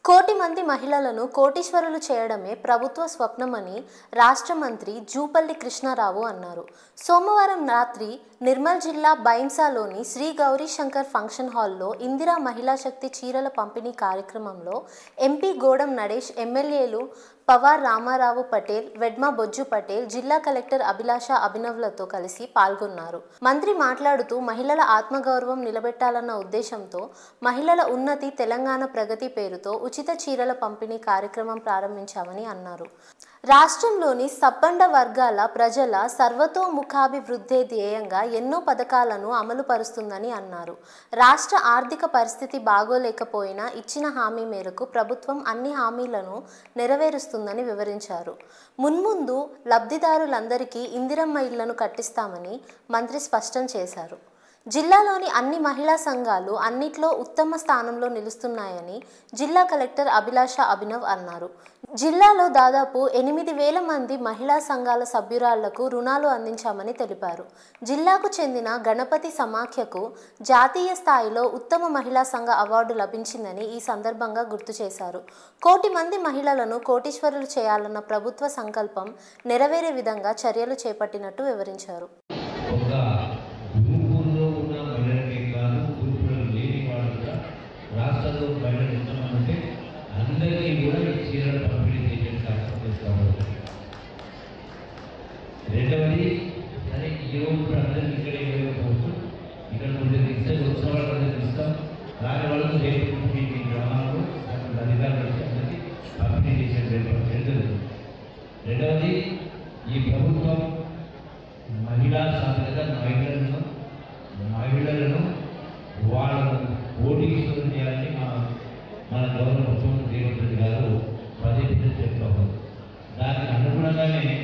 కోటి మంది మహిళలను కోటీశ్వరులు చేయడమే ప్రభుత్వ స్వప్నమని రాష్ట్ర మంత్రి జూపల్లి కృష్ణారావు అన్నారు. సోమవారం రాత్రి నిర్మల్ జిల్లా బైంసాలోని శ్రీ గౌరీ శంకర్ ఫంక్షన్ హాల్లో ఇందిరా మహిళా శక్తి చీరల పంపిణీ కార్యక్రమంలో ఎంపీ గోడం నడేష్, ఎమ్మెల్యేలు పవార్ రామారావు పటేల్, వెడ్మ బొజ్జు పటేల్, జిల్లా కలెక్టర్ అభిలాష అభినవ్లతో కలిసి పాల్గొన్నారు. మంత్రి మాట్లాడుతూ మహిళల ఆత్మగౌరవం నిలబెట్టాలన్న ఉద్దేశంతో మహిళల ఉన్నతి తెలంగాణ ప్రగతి పేరుతో ఉచిత చీరల పంపిణీ కార్యక్రమం ప్రారంభించామని అన్నారు. రాష్ట్రంలోని సబ్బండ వర్గాల ప్రజల సర్వతోముఖాభివృద్ధే ధ్యేయంగా ఎన్నో పథకాలను అమలు పరుస్తుందని అన్నారు. రాష్ట్ర ఆర్థిక పరిస్థితి బాగోలేకపోయినా ఇచ్చిన హామీ మేరకు ప్రభుత్వం అన్ని హామీలను నెరవేరుస్తుందని వివరించారు. మున్ముందు లబ్ధిదారులందరికీ ఇందిరమ్మ ఇళ్లను కట్టిస్తామని మంత్రి స్పష్టం చేశారు. జిల్లాలోని అన్ని మహిళా సంఘాలు అన్నిట్లో ఉత్తమ స్థానంలో నిలుస్తున్నాయని జిల్లా కలెక్టర్ అభిలాష అభినవ్ అన్నారు. జిల్లాలో దాదాపు 8,000 మంది మహిళా సంఘాల సభ్యురాళ్లకు రుణాలు అందించామని తెలిపారు. జిల్లాకు చెందిన గణపతి సమాఖ్యకు జాతీయ స్థాయిలో ఉత్తమ మహిళా సంఘ అవార్డు లభించిందని ఈ సందర్భంగా గుర్తు చేశారు. కోటి మంది మహిళలను కోటీశ్వరులు చేయాలన్న ప్రభుత్వ సంకల్పం నెరవేరే విధంగా చర్యలు చేపట్టినట్టు వివరించారు. రాష్ట్రంలో మహిళలు ఎంతమంది అందరికీ కూడా ఈ చీరలు పంపిణీ చేసే కార్యక్రమం చేస్తాము. రెండవది, సరే ఈ రోజు అందరికీ ఇక్కడ ఇవ్వకపోవచ్చు, ఇక్కడ కొంచెం ఇస్తే వచ్చిన వాళ్ళకి ఇస్తాం, రాని వాళ్ళకు రేపు మీ గ్రామాల్లో అధికారులు వచ్చి అందరికీ పంపిణీ చేసే జరుగుతుంది. రెండవది, ఈ ప్రభుత్వం మహిళా సాధికారత మహిళలను వాళ్ళను కోటీశ్వరులు చేయాలని మన గవర్నర్ ముఖ్యమంత్రి రేవంత్ రెడ్డి గారు పదే చెప్తాము. దానికి అనుగుణంగానే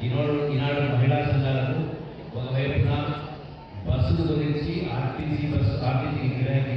ఈనాడు మహిళా సంఘాలకు ఒకవైపున బస్సుల గురించి ఆర్టీసీ కిరాయికి